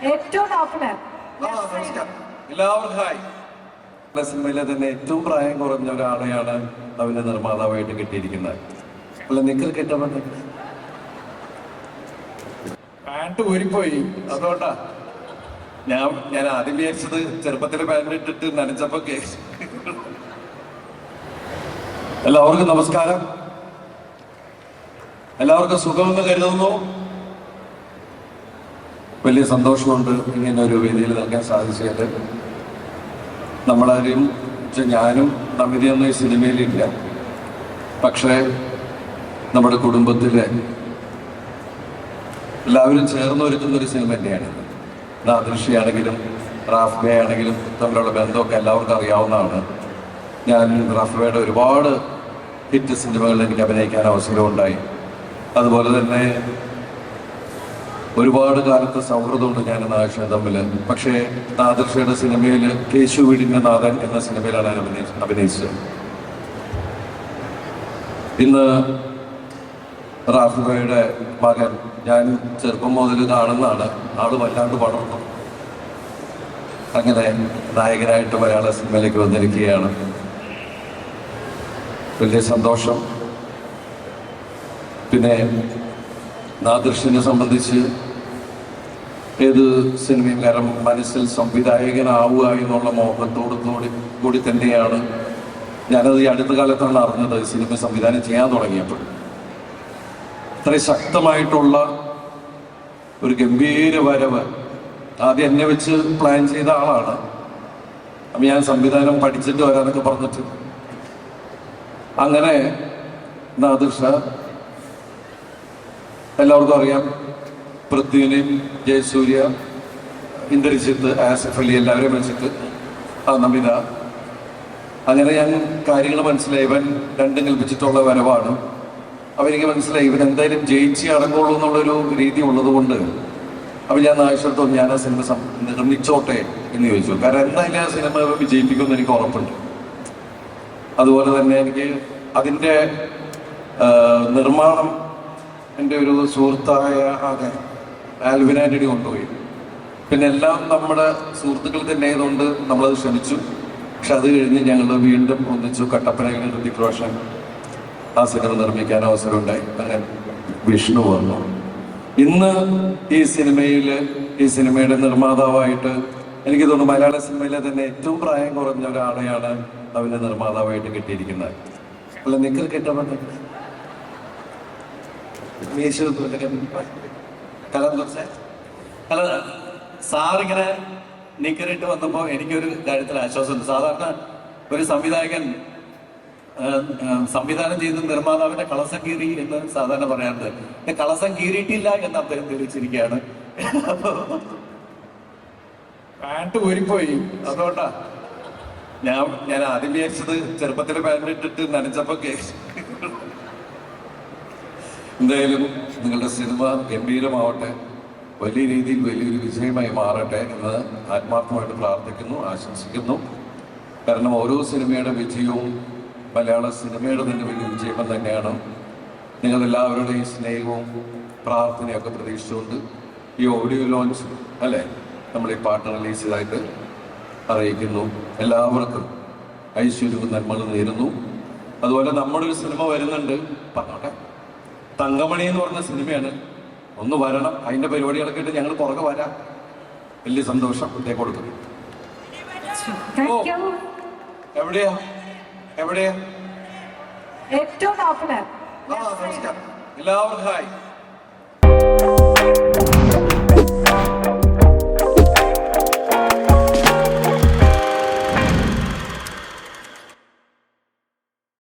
ഏറ്റവും ടോപ്പില് എല്ലാവർക്കും ഹായ്. സിനിമയിലെ തന്നെ ഏറ്റവും പ്രായം കുറഞ്ഞ ഒരാളെയാണ് അവന്റെ നിർമ്മാതാവായിട്ട് കിട്ടിയിരിക്കുന്നത്. അല്ല നിക്കൽ കെട്ടപ്പോ പാൻറ് ഊരിപ്പോയി, അതുകൊണ്ടാ ഞാൻ ആദ്യം വിചാരിച്ചത് ചെറുപ്പത്തില് പാൻറ് ഇട്ടിട്ട് നനച്ചപ്പോ എല്ലാവർക്കും നമസ്കാരം. എല്ലാവർക്കും സുഖമെന്ന് കരുതുന്നു. വലിയ സന്തോഷമുണ്ട് ഇങ്ങനെ ഒരു വേദിയിൽ നിൽക്കാൻ സാധിച്ചത്. നമ്മളാരും ഞാനും നമിതിയൊന്നും ഈ സിനിമയിലില്ല, പക്ഷേ നമ്മുടെ കുടുംബത്തിലെ എല്ലാവരും ചേർന്ന് ഒരുക്കുന്നൊരു സിനിമ തന്നെയാണ്. നാദൃഷിയാണെങ്കിലും റാഫ്ബേ ആണെങ്കിലും തമ്മിലുള്ള ബന്ധമൊക്കെ എല്ലാവർക്കും അറിയാവുന്നതാണ്. ഞാൻ റാഫ്ബേയുടെ ഒരുപാട് ഹിറ്റ് സിനിമകളിൽ എനിക്ക് അഭിനയിക്കാൻ അവസരമുണ്ടായി. അതുപോലെ തന്നെ ഒരുപാട് കാലത്തെ സൗഹൃദമുണ്ട് ഞാൻ നാദൃഷ തമ്മിൽ. പക്ഷേ നാദൃഷയുടെ സിനിമയിൽ കേശു വീടിൻ്റെ നാഥൻ എന്ന സിനിമയിലാണ് ഞാൻ അഭിനയിച്ചത്. ഇന്ന് റാഫ്ബേയുടെ മകൻ ഞാൻ ചെറുപ്പം മുതൽ കാണുന്നതാണ്. ആള് വല്ലാണ്ട് വളർന്നു, അങ്ങനെ നായകനായിട്ട് മലയാള സിനിമയിലേക്ക് വന്നിരിക്കുകയാണ്. വലിയ സന്തോഷം. പിന്നെ നാദൃഷിനെ സംബന്ധിച്ച് ഏത് സിനിമയും കാരണം മനസ്സിൽ സംവിധായകനാവുക എന്നുള്ള മോഹത്തോടു കൂടി തന്നെയാണ് ഞാനത് ഈ അടുത്ത കാലത്താണ് അറിഞ്ഞത്. സിനിമ സംവിധാനം ചെയ്യാൻ തുടങ്ങിയപ്പോൾ അത്രയും ശക്തമായിട്ടുള്ള ഒരു ഗംഭീര വരവ് ആദ്യം എന്നെ വെച്ച് പ്ലാൻ ചെയ്ത ആളാണ്. അപ്പം ഞാൻ സംവിധാനം പഠിച്ചിട്ട് വരാനൊക്കെ പറഞ്ഞിട്ട് അങ്ങനെ നാദൃഷ എല്ലാവർക്കും അറിയാം. പൃഥ്വിനെയും ജയസൂര്യ, ഇന്ദ്രജിത്ത്, ആസിഫ് അലി എല്ലാവരെയും വെച്ചിട്ട് നമിത, അങ്ങനെ ഞാൻ കാര്യങ്ങൾ മനസ്സിലായി. ഇവൻ രണ്ടും കൽപ്പിച്ചിട്ടുള്ള വരവാണ്. അപ്പം എനിക്ക് മനസ്സിലായി ഇവൻ എന്തായാലും ജയിച്ച് അടങ്ങുള്ളൂ എന്നുള്ളൊരു രീതി ഉള്ളത് കൊണ്ട് അപ്പം ഞാൻ ആവശ്യത്തോളം ഞാൻ ആ സിനിമ നിർമ്മിച്ചോട്ടെ എന്ന് ചോദിച്ചു. കാരണം എന്തായാലും ആ സിനിമ വിജയിപ്പിക്കുമെന്ന് എനിക്ക് ഉറപ്പുണ്ട്. അതുപോലെ തന്നെ എനിക്ക് അതിൻ്റെ നിർമ്മാണം എൻ്റെ ഒരു സുഹൃത്തായ ആൽവിൻ ആൻ്റണി കൊണ്ടുപോയി. പിന്നെ എല്ലാം നമ്മുടെ സുഹൃത്തുക്കൾ തന്നെ ആയതുകൊണ്ട് നമ്മളത് ശ്രമിച്ചു. പക്ഷെ അത് കഴിഞ്ഞ് ഞങ്ങൾ വീണ്ടും ഒന്നിച്ചു. കട്ടപ്പനയിൽ ഋതിക് റോഷൻ ആ സിനിമ നിർമ്മിക്കാൻ അവസരമുണ്ടായി. അങ്ങനെ വിഷ്ണു വന്നു. ഇന്ന് ഈ സിനിമയുടെ നിർമ്മാതാവായിട്ട് എനിക്ക് തോന്നുന്നു മലയാള സിനിമയിലെ തന്നെ ഏറ്റവും പ്രായം കുറഞ്ഞ ഒരാളെയാണ് അവന്റെ നിർമ്മാതാവായിട്ട് കിട്ടിയിരിക്കുന്നത്. അല്ല നിക്കൽ കെട്ടപ്പോ അല്ല, സാറിങ്ങനെ നിക്കറിട്ട് വന്നപ്പോ എനിക്കൊരു കാര്യത്തിൽ ആശ്വാസമുണ്ട്. സാധാരണ ഒരു സംവിധായകൻ സംവിധാനം ചെയ്ത നിർമ്മാതാവിന്റെ കളസം കീറി എന്ന് സാധാരണ പറയാറുണ്ട്. കളസം കീറിയിട്ടില്ല എന്ന് അദ്ദേഹം തെളിയിച്ചിരിക്കുകയാണ്. പാൻറ് ഊരിപ്പോയി, അതുകൊണ്ടാ ഞാൻ ആദ്യം വിചാരിച്ചത് ചെറുപ്പത്തില് പാൻറ് ഇട്ടിട്ട് നനച്ചപ്പോ എന്തായാലും നിങ്ങളുടെ സിനിമ ഗംഭീരമാവട്ടെ, വലിയ രീതിയിൽ വലിയൊരു വിജയമായി മാറട്ടെ എന്ന് ആത്മാർത്ഥമായിട്ട് പ്രാർത്ഥിക്കുന്നു, ആശംസിക്കുന്നു. കാരണം ഓരോ സിനിമയുടെ വിജയവും മലയാള സിനിമയുടെ തന്നെ വലിയ വിജയം തന്നെയാണ്. നിങ്ങളെല്ലാവരുടെയും സ്നേഹവും പ്രാർത്ഥനയൊക്കെ പ്രതീക്ഷിച്ചുകൊണ്ട് ഈ ഓഡിയോ ലോഞ്ച് അല്ലേ നമ്മൾ ഈ പാട്ട് റിലീസ് ചെയ്തായിട്ട് അറിയിക്കുന്നു. എല്ലാവർക്കും ഐശ്വര്യവും നന്മകളും നേരുന്നു. അതുപോലെ നമ്മുടെ ഒരു സിനിമ വരുന്നുണ്ട്, പറഞ്ഞോട്ടെ, തങ്കമണി എന്ന് പറഞ്ഞ സിനിമയാണ്. ഒന്ന് വരണം, അതിന്റെ പരിപാടികളൊക്കെ ഇട്ട് ഞങ്ങൾ പുറകെ വരാം. വലിയ സന്തോഷം. ഇതേ കൊടുക്കും. എവിടെയാ ഏറ്റവും ടോപ്പില് നമസ്കാരം. എല്ലാവർക്കും ഹായ്.